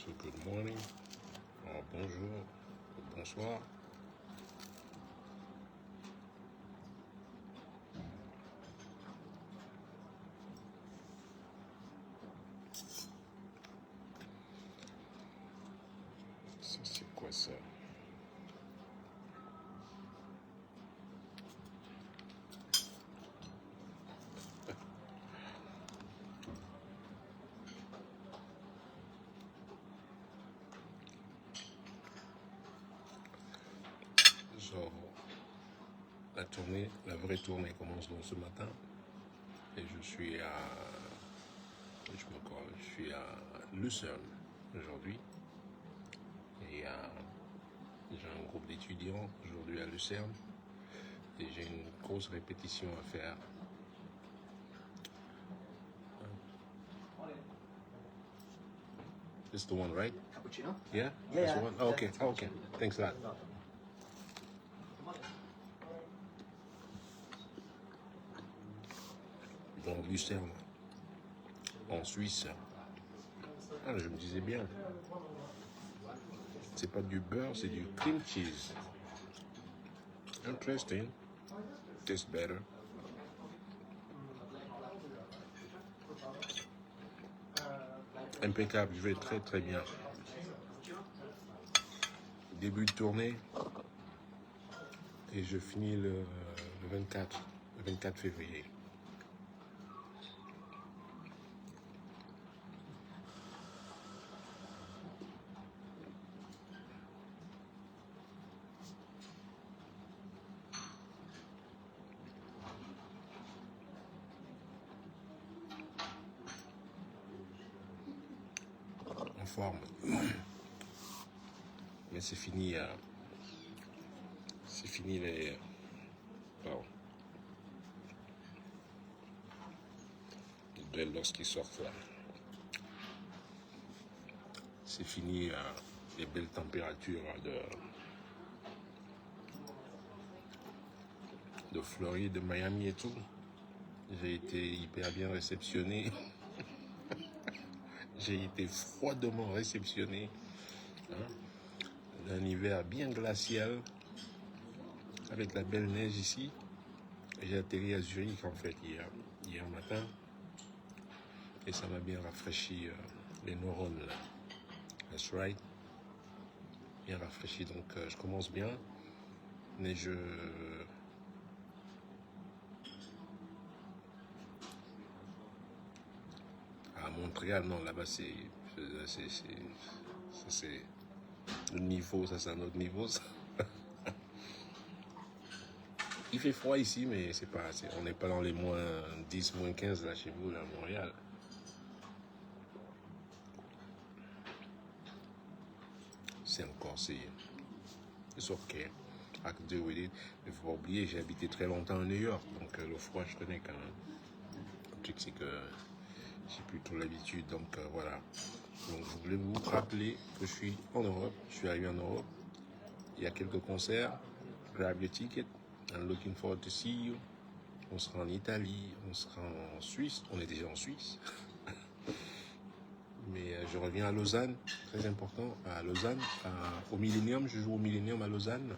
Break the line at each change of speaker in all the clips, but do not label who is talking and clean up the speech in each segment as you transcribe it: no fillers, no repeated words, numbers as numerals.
So good morning, bonjour, bonsoir. Ça, c'est quoi ça? So, la vraie tournée commence donc ce matin. Et je suis à Lucerne aujourd'hui. Et j'ai un groupe d'étudiants aujourd'hui à Lucerne. Et j'ai une grosse répétition à faire. This is the one, right?
Cappuccino?
Yeah?
Yeah,
That's the one? Oh, okay,
that's
okay. Thanks a lot. Donc Lucerne, en Suisse. Ah, je me disais bien. C'est pas du beurre, c'est du cream cheese. Interesting. Tastes better. Impeccable, je vais très très bien. Début de tournée et je finis le 24 février. En forme. Mais c'est fini. C'est fini les. Pardon. Les dreadlocks qui sortent là. C'est fini les belles températures de Floride, de Miami et tout. J'ai été hyper bien réceptionné. J'ai été froidement réceptionné. Un hiver bien glacial, avec la belle neige ici. J'ai atterri à Zurich en fait hier matin. Et ça m'a bien rafraîchi les neurones là. That's right. Bien rafraîchi, donc je commence bien. Mais à Montréal, non, là-bas c'est le niveau, ça c'est un autre niveau. Ça. Il fait froid ici, mais on n'est pas dans les moins 10, moins 15 là chez vous, là à Montréal. C'est ok. I can deal with it. Il ne faut pas oublier, j'ai habité très longtemps à New York, donc le froid je connais quand même. Le truc c'est que j'ai plus trop l'habitude, donc voilà. Donc je voulais vous rappeler que je suis en Europe, je suis arrivé en Europe. Il y a quelques concerts. Grab your ticket. I'm looking forward to see you. On sera en Italie, on sera en Suisse. On est déjà en Suisse. Mais je reviens à Lausanne, très important, à Lausanne, au Millennium. Je joue au Millennium à Lausanne.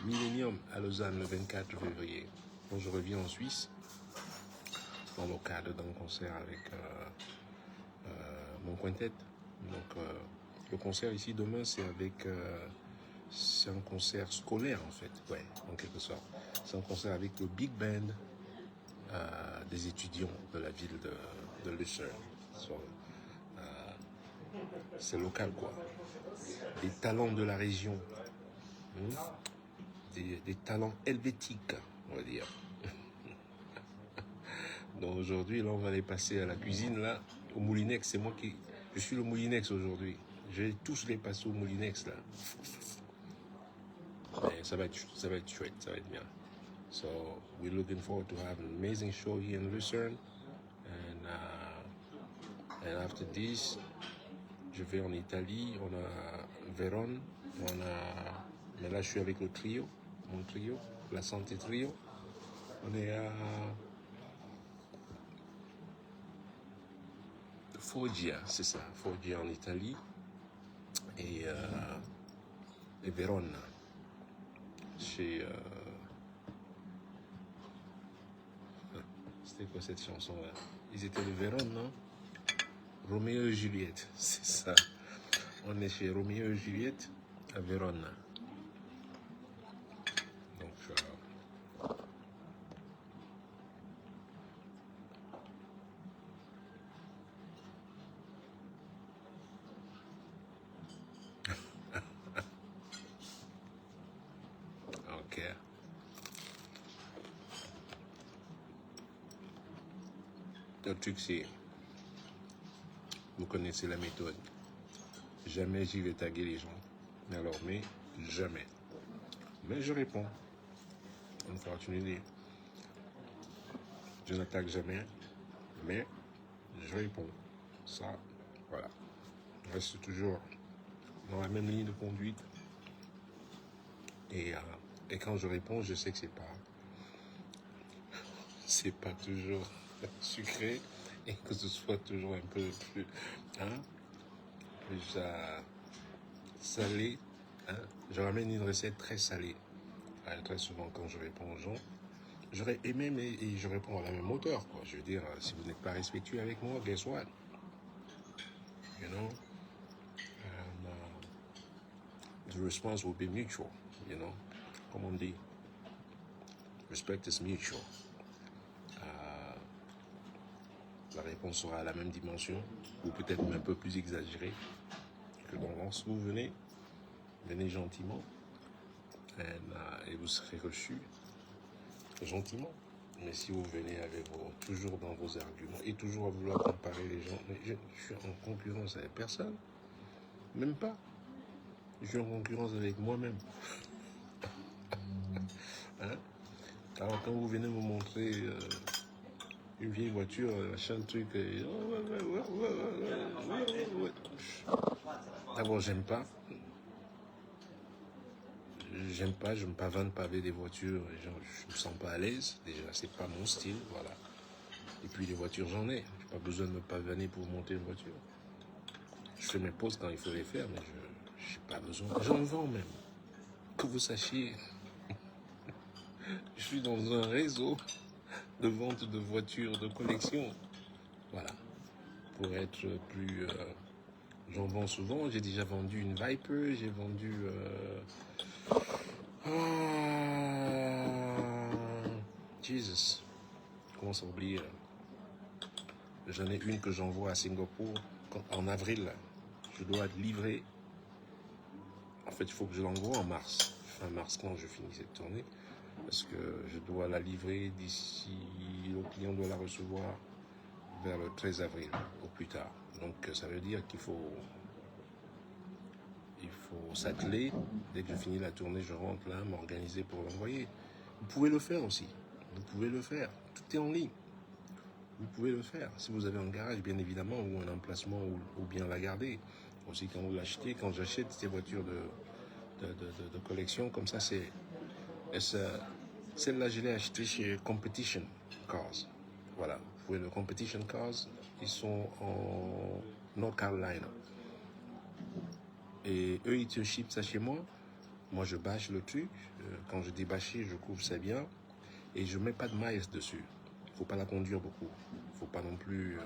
Millennium à Lausanne le 24 février. Donc je reviens en Suisse dans le cadre d'un concert avec mon quintet. Donc le concert ici demain c'est un concert scolaire en fait, ouais, en quelque sorte. C'est un concert avec le big band des étudiants de la ville de Lucerne. C'est local quoi. Des talents de la région. Des talents helvétiques, on va dire. Donc aujourd'hui, là, on va aller passer à la cuisine, là, au Moulinex. Je suis le Moulinex aujourd'hui. Je vais tous les passer au Moulinex, là. Mais ça va être chouette, ça va être bien. So, we're looking forward to have an amazing show here in Lucerne. And after this, je vais en Italie, on a Vérone, mais là je suis avec le trio, mon trio, la Santé Trio. On est à Foggia, c'est ça, Foggia en Italie. et Verona. Chez... C'était quoi cette chanson-là? Ils étaient de Vérone, non? Roméo et Juliette, c'est ça. On est chez Roméo et Juliette à Vérone. Donc, ok. Le truc, c'est, vous connaissez la méthode. Jamais j'y vais taguer les gens. Alors, mais jamais. Mais je réponds. Une opportunité. Je n'attaque jamais, mais je réponds. Ça, voilà. Je reste toujours dans la même ligne de conduite. Et quand je réponds, je sais que c'est pas toujours sucré et que ce soit toujours un peu plus, plus salé. Je ramène une recette très salée. Très souvent, quand je réponds aux gens, j'aurais aimé, mais je réponds à la même hauteur, quoi. Je veux dire, si vous n'êtes pas respectueux avec moi, guess what? You know? And, the response will be mutual, you know? Comme on dit, respect is mutual. La réponse sera à la même dimension, ou peut-être un peu plus exagérée que dans l'avance. Vous venez gentiment, et vous serez reçu gentiment. Mais si vous venez avec toujours dans vos arguments et toujours à vouloir comparer les gens, mais je suis en concurrence avec personne, même pas. Je suis en concurrence avec moi-même. Alors quand vous venez me montrer une vieille voiture, machin truc, d'abord j'aime pas. Je me pavane pas avec des voitures, je me sens pas à l'aise, déjà c'est pas mon style, voilà. Et puis les voitures j'en ai, j'ai pas besoin de me pavaner pour monter une voiture. Je fais mes pauses quand il faut les faire, mais je n'ai pas besoin, j'en vends même. Que vous sachiez, je suis dans un réseau de vente de voitures de collection, voilà. Pour être plus, j'en vends souvent, j'ai déjà vendu une Viper, j'ai vendu... Jesus, comment ça oublier? J'en ai une que j'envoie à Singapour en avril. Je dois livrer. En fait, il faut que je l'envoie en mars. Fin mars, quand je finis cette tournée. Parce que je dois la livrer d'ici. Le client doit la recevoir vers le 13 avril, au plus tard. Donc, ça veut dire qu'il faut s'atteler. Dès que je finis la tournée, je rentre là, m'organiser pour l'envoyer. Vous pouvez le faire aussi. Vous pouvez le faire. Tout est en ligne. Vous pouvez le faire. Si vous avez un garage, bien évidemment, ou un emplacement, ou bien la garder. Aussi, quand vous l'achetez, quand j'achète ces voitures de collection, comme ça, celle-là, je l'ai achetée chez Competition Cars. Voilà. Vous voyez, le Competition Cars, ils sont en North Carolina. Et eux, ils te shippent ça chez moi. Moi, je bâche le truc. Quand je dis bâcher, je couvre ça bien. Et je mets pas de miles dessus. Il ne faut pas la conduire beaucoup. Il ne faut pas non plus...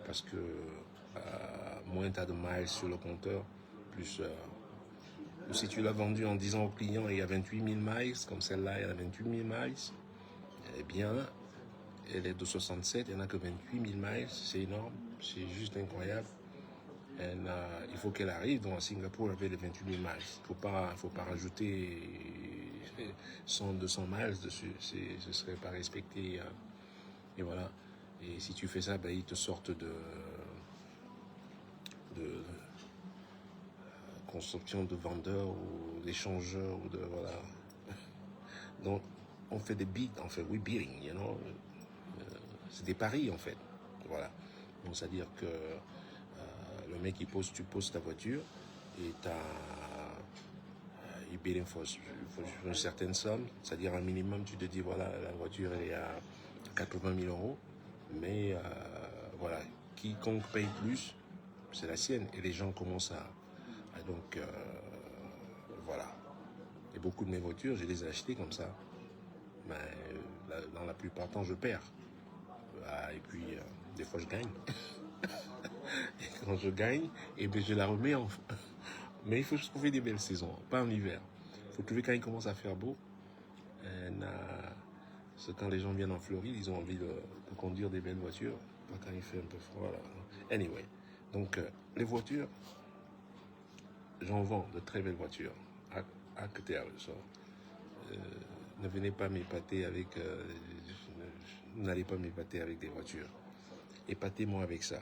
parce que moins tu as de miles sur le compteur, plus... si tu l'as vendu en disant au client il y a 28 000 miles, comme celle-là, il y a 28 000 miles, eh bien, elle est de 67, il n'y en a que 28 000 miles. C'est énorme. C'est juste incroyable. Il faut qu'elle arrive dans Singapour avec les 28 000 miles. Il faut pas rajouter 100, 200 miles dessus. Ce ne serait pas respecté. Et voilà. Et si tu fais ça, ben, ils te sortent de construction de vendeurs ou d'échangeurs ou de voilà. Donc on fait des beats, on fait beating, you know. C'est des paris en fait. Voilà. Donc c'est-à-dire que le mec tu poses ta voiture et il bidding for une certaine somme, c'est-à-dire un minimum, tu te dis voilà, la voiture elle est à 80 000 euros, mais voilà, quiconque paye plus, c'est la sienne. Et les gens commencent Donc, voilà. Et beaucoup de mes voitures, je les ai achetées comme ça. Mais dans la plupart du temps, je perds. Et puis, des fois, je gagne. Et quand je gagne, et bien, je la remets en... Mais il faut trouver des belles saisons, pas en hiver. Il faut trouver quand il commence à faire beau. C'est quand les gens viennent en Floride, ils ont envie de conduire des belles voitures. Pas quand il fait un peu froid. Là. Anyway, donc les voitures, j'en vends de très belles voitures. À côté à ça. Ne venez pas m'épater avec... n'allez pas m'épater avec des voitures. Épatez-moi avec ça.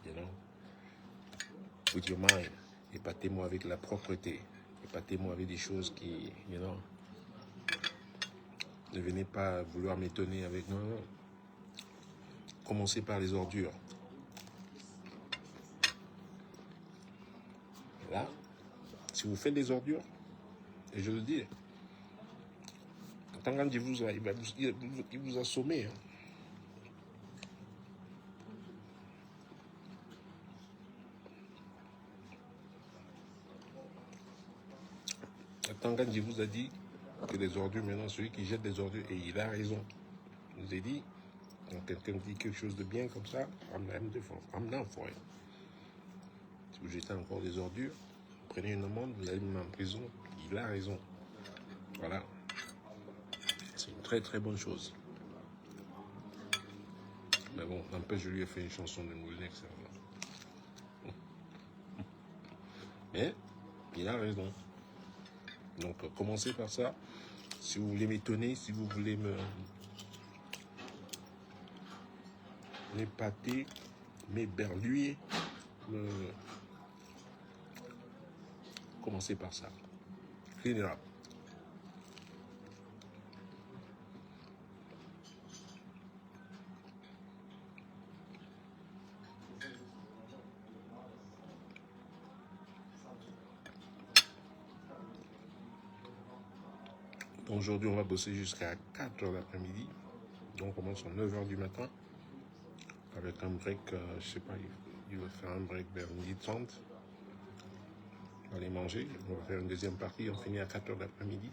You know? With your mind. Épatez-moi avec la propreté. Épatez-moi avec des choses qui... You know? Ne venez pas vouloir m'étonner avec... Non, non. Commencez par les ordures. Là, si vous faites des ordures, et je le dis, quand il vous a sommé. Hein. Tangan vous a dit que les ordures, maintenant, celui qui jette des ordures, et il a raison. Il nous a dit, quand quelqu'un dit quelque chose de bien comme ça, I'm down for it. Si vous jetez encore des ordures, prenez une amende, vous allez me mettre en prison. Il a raison. Voilà. C'est une très très bonne chose. Mais bon, n'empêche, je lui ai fait une chanson de Moulinex. Mais il a raison. Donc, commencez par ça. Si vous voulez m'étonner, si vous voulez m'épater, m'éberluer, commencez par ça. Clean it up. Aujourd'hui, on va bosser jusqu'à 4h l'après-midi. Donc, on commence à 9h du matin. Avec un break, je sais pas, il va faire un break vers 12h30. On va aller manger. On va faire une deuxième partie. On finit à 4h l'après-midi.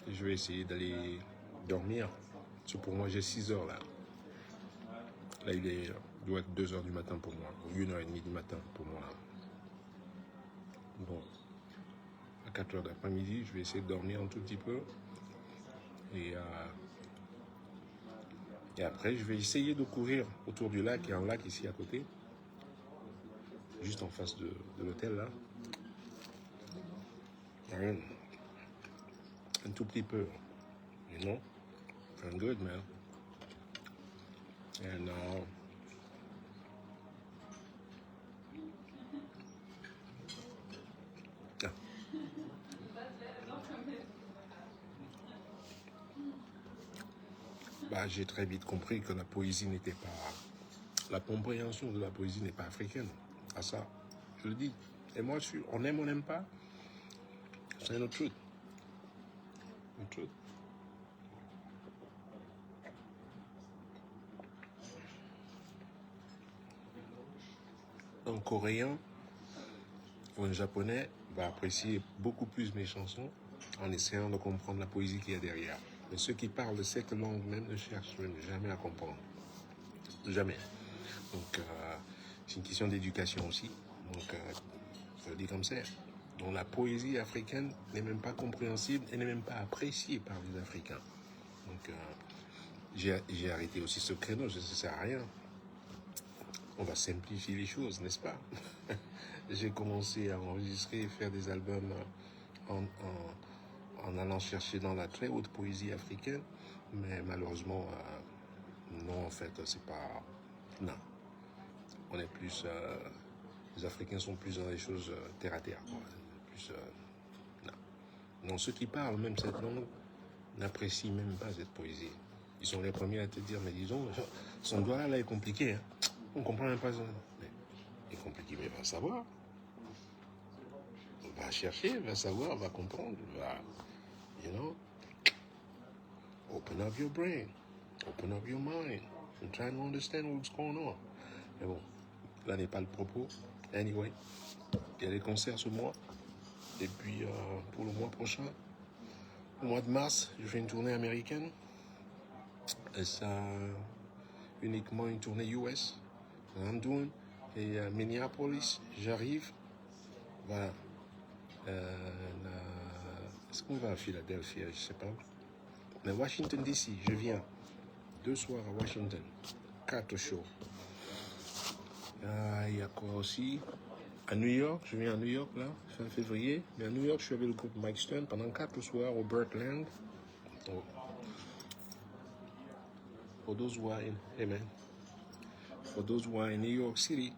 Et je vais essayer d'aller dormir. Parce que pour moi, j'ai 6h là. Là, il doit être 2h du matin pour moi. Ou 1h30 du matin pour moi. Bon. À 4h d'après-midi, je vais essayer de dormir un tout petit peu. Et après, je vais essayer de courir autour du lac. Il y a un lac ici à côté. Juste en face de l'hôtel, là. Un tout petit peu. You know? Feeling good, man. And j'ai très vite compris que la poésie n'était pas... La compréhension de la poésie n'est pas africaine. À ça, je le dis. Et moi, on aime, on n'aime pas. C'est notre truth. Notre truth. Un Coréen ou un Japonais va apprécier beaucoup plus mes chansons en essayant de comprendre la poésie qu'il y a derrière. Mais ceux qui parlent de cette langue même ne cherchent même jamais à comprendre. Jamais. Donc, c'est une question d'éducation aussi. Donc, je le dis comme ça. Donc, la poésie africaine n'est même pas compréhensible et n'est même pas appréciée par les Africains. Donc, j'ai arrêté aussi ce créneau, ça ne sert à rien. On va simplifier les choses, n'est-ce pas? J'ai commencé à enregistrer et faire des albums en allant chercher dans la très haute poésie africaine. Mais malheureusement, non, en fait, c'est pas... Non. On est plus... les Africains sont plus dans les choses terre à terre. Quoi. Plus... non. Non, ceux qui parlent même cette langue n'apprécient même pas cette poésie. Ils sont les premiers à te dire, mais disons, son doigt là est compliqué. Hein. On ne comprend même pas ça. Mais, il est compliqué, mais va savoir. Va chercher, va savoir, va comprendre, va... You know? Open up your brain. Open up your mind. And try to understand what's going on. Mais bon, là n'est pas le propos. Anyway, il y a des concerts ce mois. Et puis, pour le mois prochain, au mois de mars, je fais une tournée américaine. Et ça, uniquement une tournée US. I'm doing. Et Minneapolis, j'arrive. Voilà. Est-ce qu'on va à Philadelphie? Je sais pas. Mais Washington DC, je viens. 2 soirs à Washington. 4 shows. Il y a quoi aussi? À New York, je viens à New York là, fin février. Mais à New York, je suis avec le groupe Mike Stern pendant 4 soirs au Birdland. So, for those who are in, hey man, for those who are in New York City,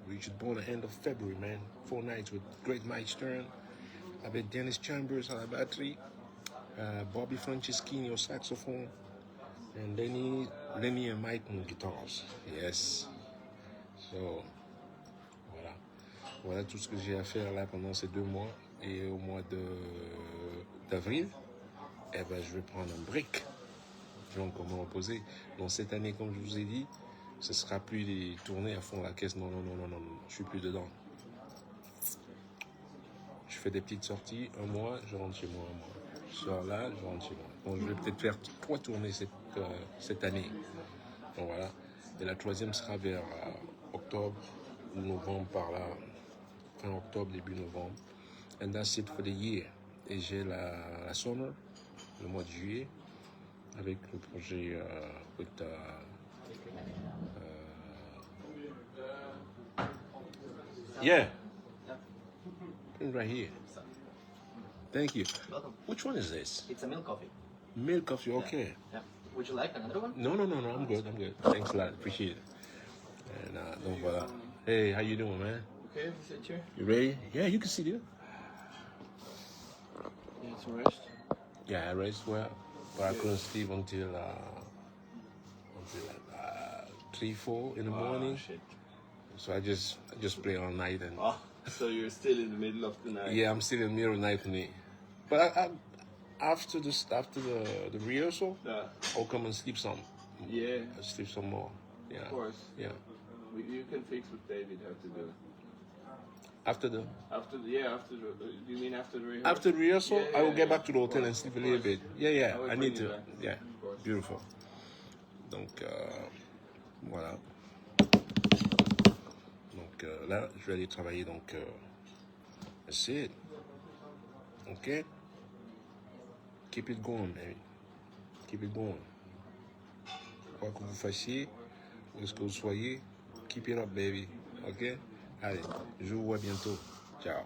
we should born at the end of February, man. 4 nights with great Mike Stern, avec Dennis Chambers à la batterie, Bobby Franceschini au saxophone, and Lenny and Mike on guitars. Yes. So, voilà. Voilà tout ce que j'ai à faire là pendant ces 2 mois. Et au mois d'avril, eh ben, je vais prendre un break. Donc, on m'a reposer. Donc, cette année, comme je vous ai dit, ce ne sera plus des tournées à fond la caisse. Non. Je suis plus dedans. Je fais des petites sorties. 1 mois, je rentre chez moi 1 mois. Je sors là, je rentre chez moi. Donc, je vais peut-être faire 3 tournées cette année. Donc, voilà. Et la 3e sera vers octobre ou novembre par là. Fin octobre, début novembre. And that's it for the year. Et j'ai la summer, le mois de juillet, avec le projet yeah, right here. Thank you.
Welcome.
Which one is this?
It's a milk coffee.
Milk coffee, okay.
Yeah. Would you like another one?
No, I'm good. Thanks a lot, appreciate it. And donc voilà. Hey, how you doing, man?
Okay, sit here.
You ready? Yeah, you can sit here.
Yeah, it's rest.
Yeah, I rest well, but I couldn't sleep until 3-4 in the morning.
Shit.
So I just play all night and
Oh, so you're still in the middle of the night.
yeah, I'm still in the middle of the night for me. But I after the rehearsal, I'll come and sleep some.
Yeah,
I'll sleep some more. Yeah.
of course.
Yeah.
You can fix with David how to do it.
After the
You mean after the rehearsal?
After the rehearsal,
Yeah,
I will
yeah,
get
yeah.
back to the hotel and sleep a little bit. Yeah.
I will
I
bring
need
you
to.
back.
Yeah.
Of course.
Beautiful. Donc, voilà. Donc, là, je vais aller travailler. Donc, that's it. OK? Keep it going, baby. Keep it going. Quoi que vous fassiez, où est-ce que vous soyez, keep it up, baby. OK? Allez, je vous vois bientôt. Ciao.